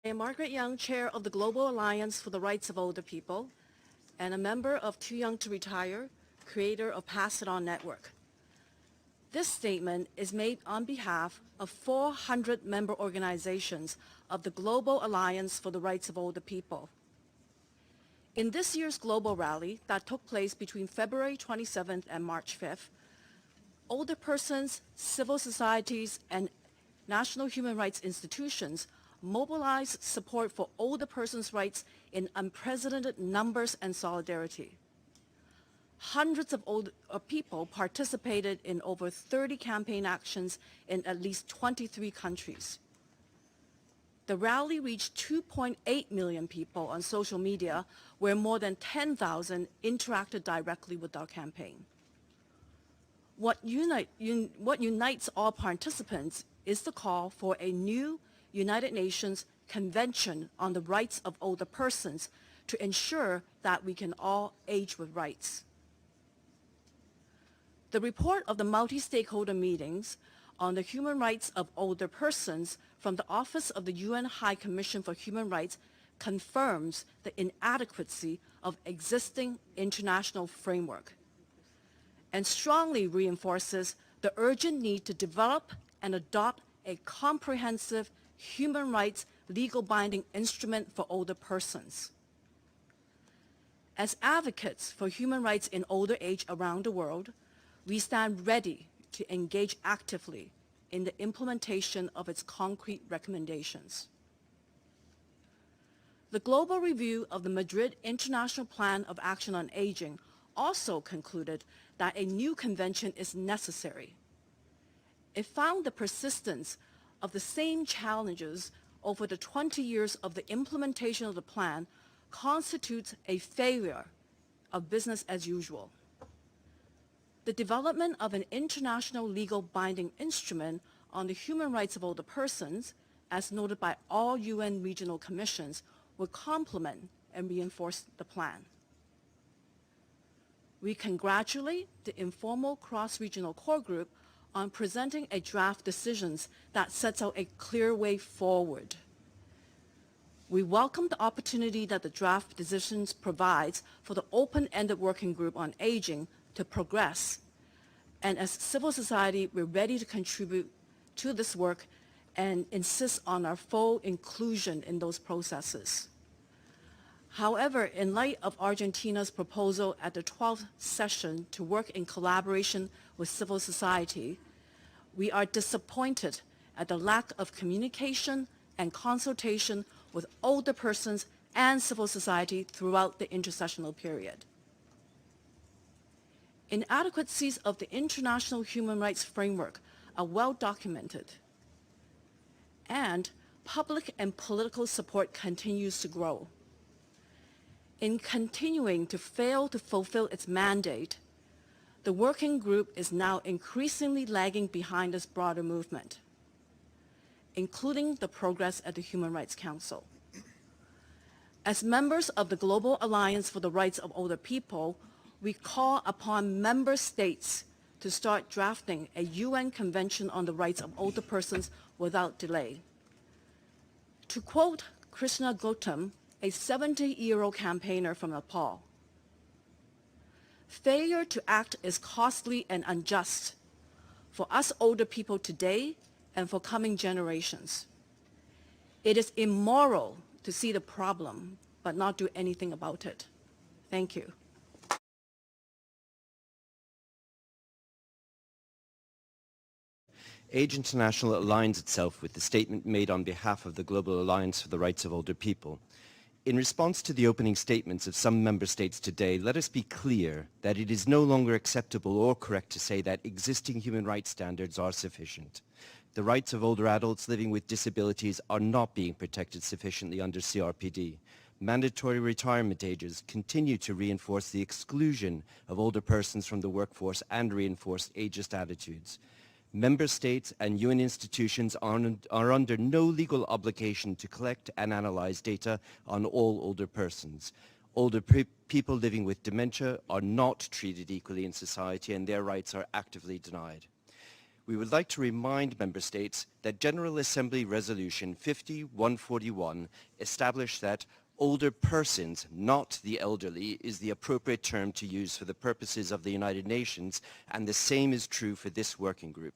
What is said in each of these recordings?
I am Margaret Young, Chair of the Global Alliance for the Rights of Older People, and a member of Too Young to Retire, creator of Pass It On Network. This statement is made on behalf of 400 member organizations of the Global Alliance for the Rights of Older People. In this year's global rally that took place between February 27th and March 5th, older persons, civil societies, and national human rights institutions mobilized support for older persons' rights in unprecedented numbers and solidarity. Hundreds of people participated in over 30 campaign actions in at least 23 countries. The rally reached 2.8 million people on social media, where more than 10,000 interacted directly with our campaign. What unites all participants is the call for a new United Nations Convention on the Rights of Older Persons to ensure that we can all age with rights. The report of the multi-stakeholder meetings on the human rights of older persons from the Office of the UN High Commission for Human Rights confirms the inadequacy of existing international framework and strongly reinforces the urgent need to develop and adopt a comprehensive human rights legal binding instrument for older persons. As advocates for human rights in older age around the world, we stand ready to engage actively in the implementation of its concrete recommendations. The global review of the Madrid International Plan of Action on Aging also concluded that a new convention is necessary. It found the persistence of the same challenges over the 20 years of the implementation of the plan constitutes a failure of business as usual. The development of an international legal binding instrument on the human rights of older persons, as noted by all UN regional commissions, would complement and reinforce the plan. We congratulate the informal cross-regional core group on presenting a draft decisions that sets out a clear way forward. We welcome the opportunity that the draft decisions provides for the open-ended working group on aging to progress. And as civil society, we're ready to contribute to this work and insist on our full inclusion in those processes. However, in light of Argentina's proposal at the 12th session to work in collaboration with civil society, we are disappointed at the lack of communication and consultation with older persons and civil society throughout the intersessional period. Inadequacies of the international human rights framework are well documented, and public and political support continues to grow. In continuing to fail to fulfill its mandate, the working group is now increasingly lagging behind this broader movement, including the progress at the Human Rights Council. As members of the Global Alliance for the Rights of Older People, we call upon member states to start drafting a UN Convention on the Rights of Older Persons without delay. To quote Krishna Gautam, a 70-year-old campaigner from Nepal, "Failure to act is costly and unjust for us older people today and for coming generations. It is immoral to see the problem but not do anything about it." Thank you. Age International aligns itself with the statement made on behalf of the Global Alliance for the Rights of Older People. In response to the opening statements of some member states today, let us be clear that it is no longer acceptable or correct to say that existing human rights standards are sufficient. The rights of older adults living with disabilities are not being protected sufficiently under CRPD. Mandatory retirement ages continue to reinforce the exclusion of older persons from the workforce and reinforce ageist attitudes. Member states and UN institutions are under no legal obligation to collect and analyze data on all older persons. Older people living with dementia are not treated equally in society, and their rights are actively denied. we would like to remind Member States that General Assembly Resolution 50-141 established that older persons, not the elderly, is the appropriate term to use for the purposes of the United Nations, and the same is true for this working group.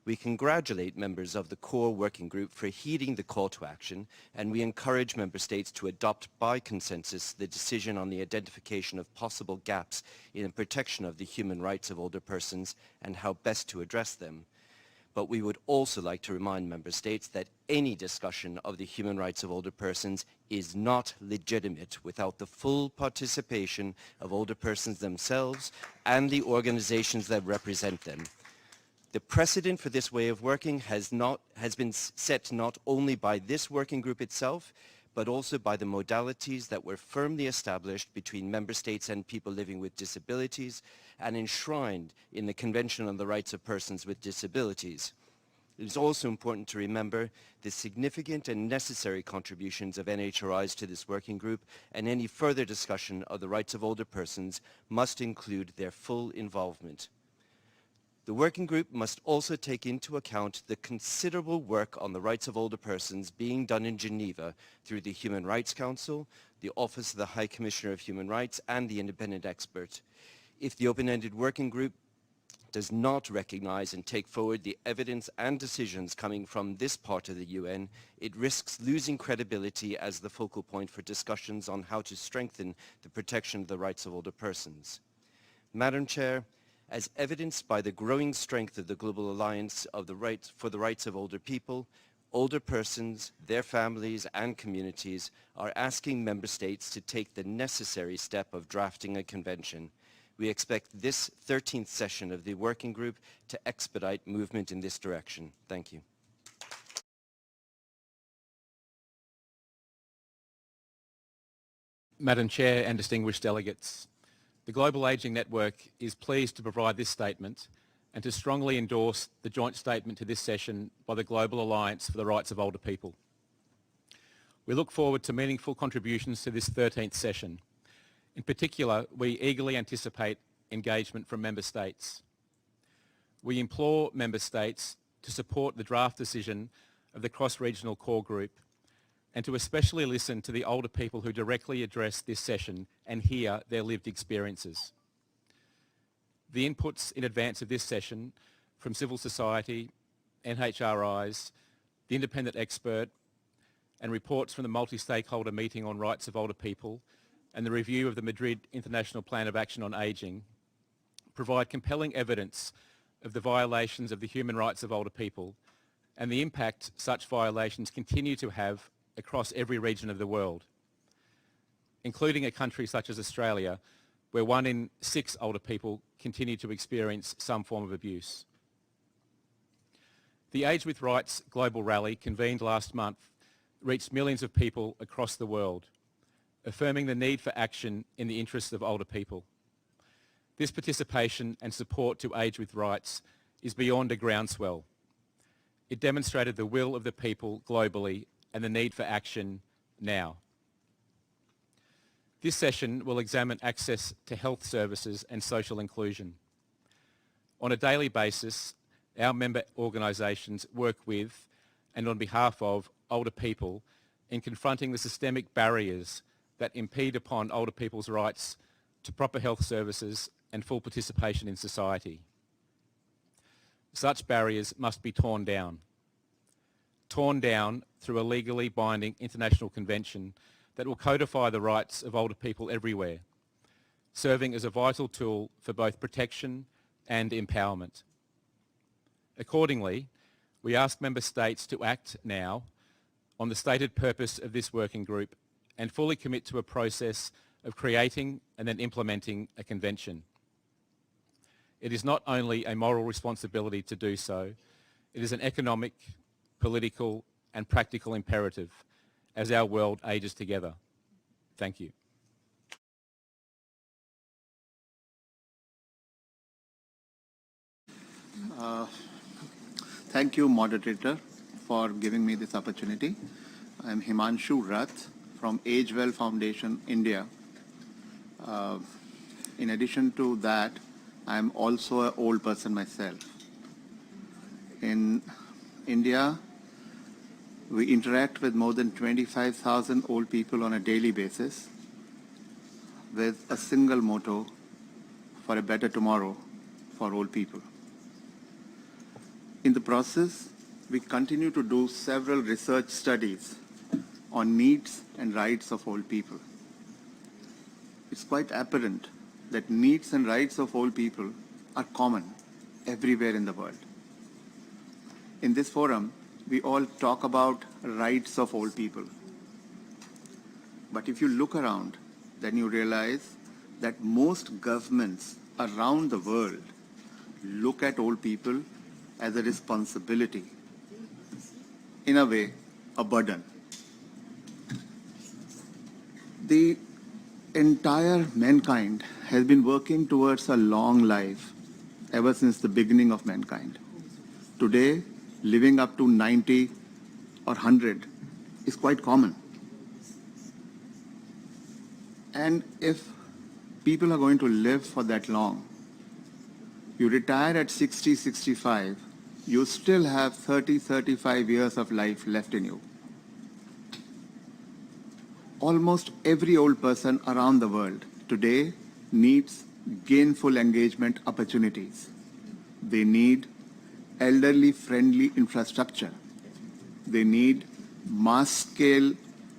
We congratulate members of the core working group for heeding the call to action, and we encourage Member States to adopt by consensus the decision on the identification of possible gaps in the protection of the human rights of older persons and how best to address them. But we would also like to remind Member States that any discussion of the human rights of older persons is not legitimate without the full participation of older persons themselves and the organizations that represent them. The precedent for this way of working has been set not only by this working group itself, but also by the modalities that were firmly established between Member States and people living with disabilities and enshrined in the Convention on the Rights of Persons with Disabilities. It is also important to remember the significant and necessary contributions of NHRIs to this working group, and any further discussion of the rights of older persons must include their full involvement. The working group must also take into account the considerable work on the rights of older persons being done in Geneva through the Human Rights Council, the Office of the High Commissioner of Human Rights, and the independent expert. If the open-ended working group does not recognize and take forward the evidence and decisions coming from this part of the UN, it risks losing credibility as the focal point for discussions on how to strengthen the protection of the rights of older persons. Madam Chair, as evidenced by the growing strength of the Global Alliance for the Rights of Older People, older persons, their families and communities are asking Member States to take the necessary step of drafting a convention. We expect this 13th session of the working group to expedite movement in this direction. Thank you. Madam Chair and distinguished delegates, the Global Ageing Network is pleased to provide this statement and to strongly endorse the joint statement to this session by the Global Alliance for the Rights of Older People. We look forward to meaningful contributions to this 13th session. In particular, we eagerly anticipate engagement from Member States. We implore Member States to support the draft decision of the cross-regional core group and to especially listen to the older people who directly address this session and hear their lived experiences. The inputs in advance of this session from civil society, NHRIs, the independent expert, and reports from the multi-stakeholder meeting on rights of older people and the review of the Madrid International Plan of Action on Ageing provide compelling evidence of the violations of the human rights of older people and the impact such violations continue to have across every region of the world, including a country such as Australia, where 1 in 6 older people continue to experience some form of abuse. The Age with Rights Global Rally, convened last month, reached millions of people across the world, affirming the need for action in the interests of older people. This participation and support to Age with Rights is beyond a groundswell. It demonstrated the will of the people globally and the need for action now. This session will examine access to health services and social inclusion. On a daily basis, our member organisations work with and on behalf of older people in confronting the systemic barriers that impede upon older people's rights to proper health services and full participation in society. Such barriers must be torn down through a legally binding international convention that will codify the rights of older people everywhere, serving as a vital tool for both protection and empowerment. Accordingly, we ask Member States to act now on the stated purpose of this working group and fully commit to a process of creating and then implementing a convention. It is not only a moral responsibility to do so, it is an economic, political and practical imperative as our world ages together. Thank you. Thank you, moderator, for giving me this opportunity. I'm Himanshu Rath from Agewell Foundation, India. In addition to that, I'm also an old person myself. In India, we interact with more than 25,000 old people on a daily basis with a single motto for a better tomorrow for old people. In the process, we continue to do several research studies on needs and rights of old people. It's quite apparent that needs and rights of old people are common everywhere in the world. In this forum, we all talk about rights of old people. But if you look around, then you realize that most governments around the world look at old people as a responsibility, in a way, a burden. The entire mankind has been working towards a long life ever since the beginning of mankind. Today, living up to 90 or 100 is quite common. And if people are going to live for that long, you retire at 60, 65, you still have 30, 35 years of life left in you. Almost every old person around the world today needs gainful engagement opportunities. They need elderly-friendly infrastructure. They need mass-scale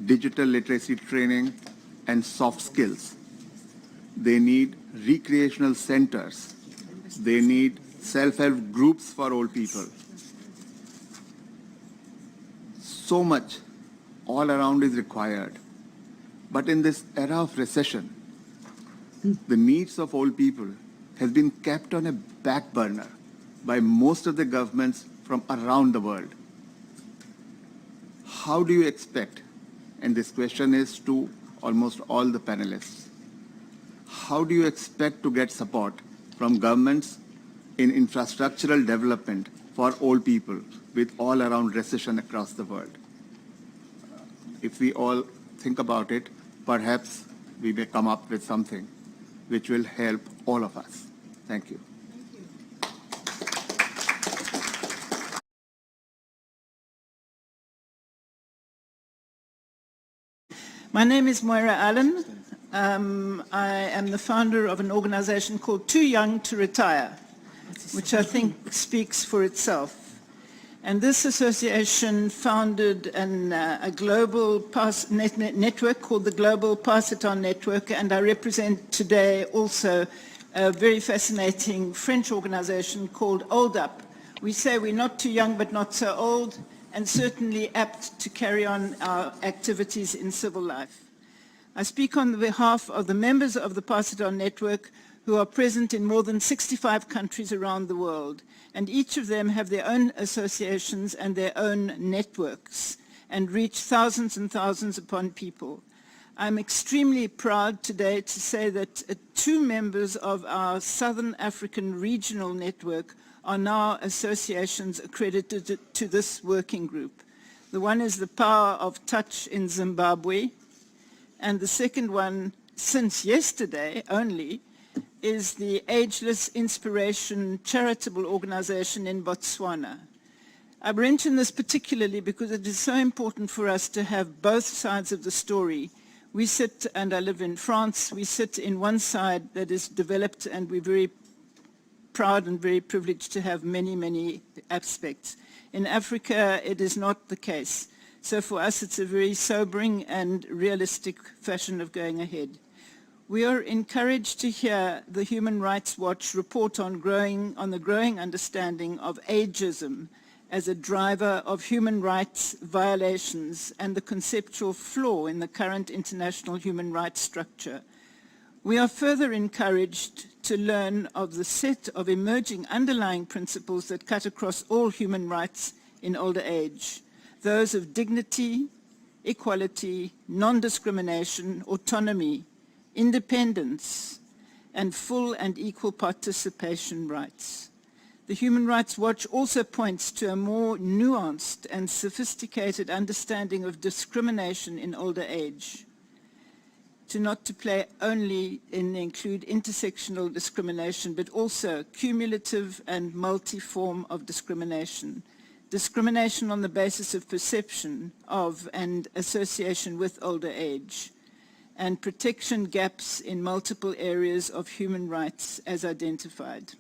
digital literacy training and soft skills. They need recreational centers. They need self-help groups for old people. So much all around is required. But in this era of recession, the needs of old people has been kept on a back burner by most of the governments from around the world. How do you expect, and this question is to almost all the panelists, how do you expect to get support from governments in infrastructural development for old people with all around recession across the world? If we all think about it, perhaps we may come up with something which will help all of us. Thank you. My name is Moira, Allan. I am the founder of an organization called Too Young to Retire, which I think speaks for itself. And this association founded a global network called the Global Pass It On Network, and I represent today also a very fascinating French organization called Old Up. We say we're not too young but not so old, and certainly apt to carry on our activities in civil life. I speak on behalf of the members of the Pass It On Network who are present in more than 65 countries around the world, and each of them have their own associations and their own networks and reach thousands and thousands upon people. I'm extremely proud today to say that 2 members of our Southern African regional network are now associations accredited to this working group. The one is the Power of Touch in Zimbabwe, and the second one, since yesterday only, is the Ageless Inspiration charitable organization in Botswana. I mention this particularly because it is so important for us to have both sides of the story. We sit, and I live in France, we sit in one side that is developed, and we're very proud and very privileged to have many, many aspects. In Africa, it is not the case. So for us, it's a very sobering and realistic fashion of going ahead. We are encouraged to hear the Human Rights Watch report on the growing understanding of ageism as a driver of human rights violations and the conceptual flaw in the current international human rights structure. We are further encouraged to learn of the set of emerging underlying principles that cut across all human rights in older age, those of dignity, equality, non-discrimination, autonomy, independence, and full and equal participation rights. The Human Rights Watch also points to a more nuanced and sophisticated understanding of discrimination in older age. not to play only in include intersectional discrimination, but also cumulative and multi-form of discrimination. Discrimination on the basis of perception of and association with older age, and protection gaps in multiple areas of human rights as identified.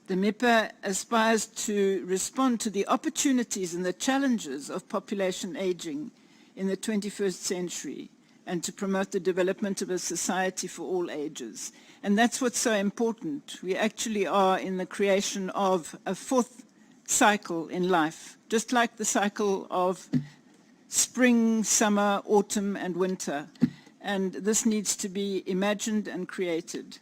The MIPA aspires to respond to the opportunities and the challenges of population aging in the 21st century, and to promote the development of a society for all ages. And that's what's so important. We actually are in the creation of a fourth cycle in life, just like the cycle of spring, summer, autumn, and winter. And this needs to be imagined and created.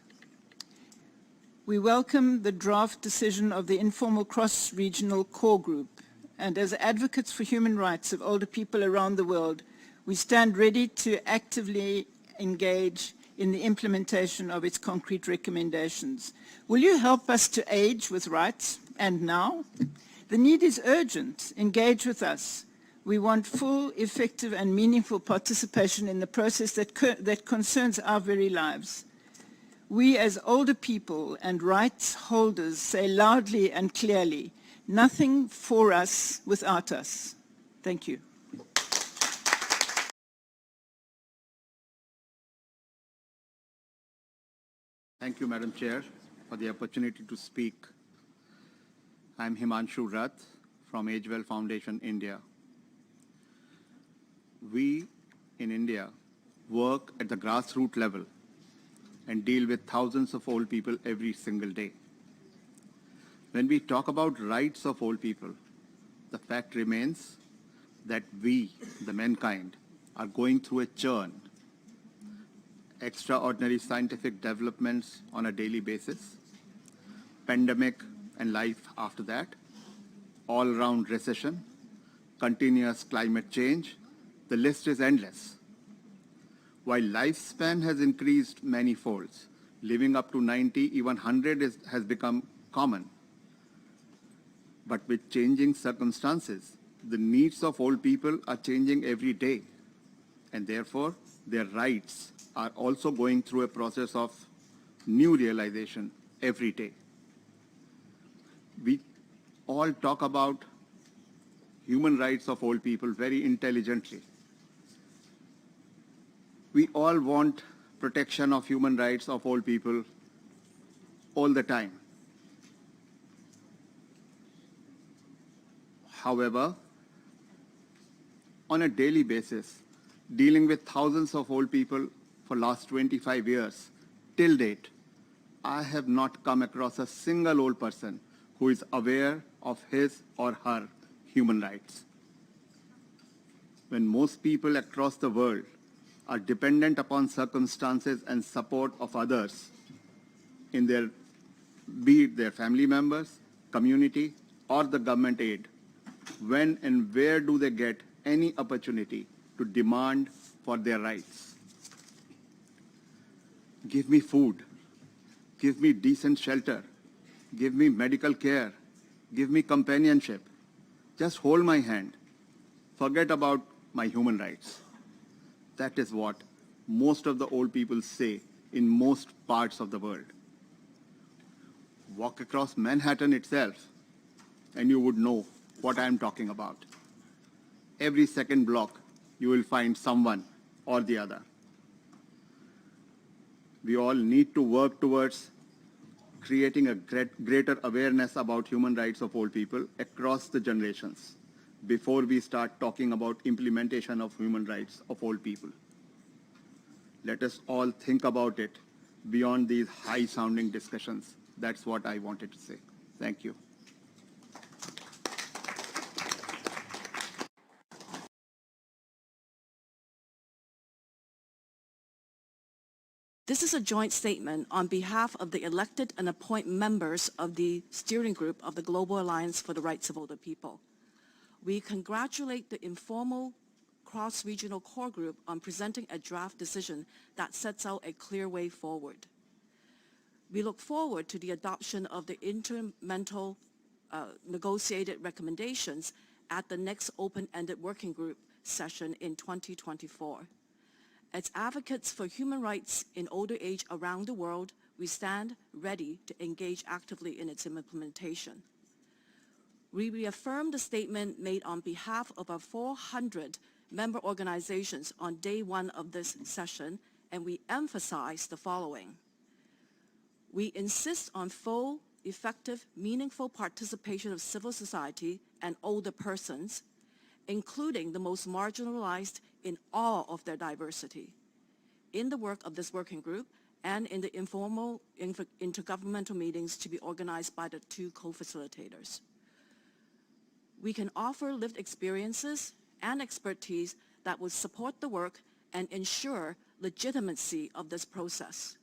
We welcome the draft decision of the informal cross-regional core group. And as advocates for human rights of older people around the world, we stand ready to actively engage in the implementation of its concrete recommendations. Will you help us to age with rights, and now? The need is urgent. Engage with us. We want full, effective, and meaningful participation in the process that concerns our very lives. We as older people and rights holders say loudly and clearly, nothing for us without us. Thank you. Thank you, Madam Chair, for the opportunity to speak. I'm Himanshu Rath from Agewell Foundation, India. We in India work at the grassroots level and deal with thousands of old people every single day. When we talk about rights of old people, the fact remains that we, the mankind, are going through a churn. Extraordinary scientific developments on a daily basis, pandemic and life after that, all-round recession, continuous climate change, the list is endless. While lifespan has increased many folds, living up to 90, even 100 has become common. But with changing circumstances, the needs of old people are changing every day, and therefore their rights are also going through a process of new realization every day. We all talk about human rights of old people very intelligently. We all want protection of human rights of old people all the time. However, on a daily basis, dealing with thousands of old people for last 25 years, till date, I have not come across a single old person who is aware of his or her human rights. When most people across the world are dependent upon circumstances and support of others in their, be it their family members, community, or the government aid, when and where do they get any opportunity to demand for their rights? Give me food, give me decent shelter, give me medical care, give me companionship, just hold my hand, forget about my human rights. That is what most of the old people say in most parts of the world. Walk across Manhattan itself and you would know what I am talking about. Every second block, you will find someone or the other. We all need to work towards creating a greater awareness about human rights of old people across the generations before we start talking about implementation of human rights of old people. Let us all think about it beyond these high-sounding discussions. That's what I wanted to say. Thank you. This is a joint statement on behalf of the elected and appointed members of the steering group of the Global Alliance for the Rights of Older People. We congratulate the informal cross-regional core group on presenting a draft decision that sets out a clear way forward. We look forward to the adoption of the intermental negotiated recommendations at the next open-ended working group session in 2024. As advocates for human rights in older age around the world, we stand ready to engage actively in its implementation. We reaffirm the statement made on behalf of our 400 member organizations on day one of this session, and we emphasize the following. We insist on full, effective, meaningful participation of civil society and older persons, including the most marginalized in all of their diversity, in the work of this working group and in the informal intergovernmental meetings to be organized by the two co-facilitators. We can offer lived experiences and expertise that will support the work and ensure legitimacy of this process.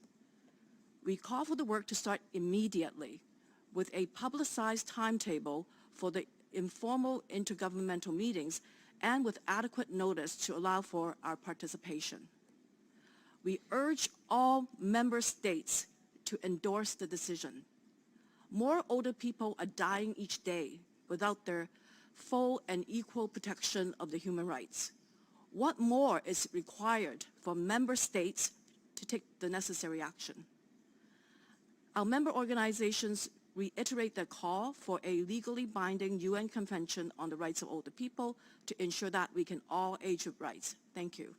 We call for the work to start immediately with a publicized timetable for the informal intergovernmental meetings and with adequate notice to allow for our participation. We urge all member states to endorse the decision. More older people are dying each day without their full and equal protection of the human rights. What more is required for member states to take the necessary action? Our member organizations reiterate their call for a legally binding UN Convention on the Rights of Older People to ensure that we can all age with rights. Thank you.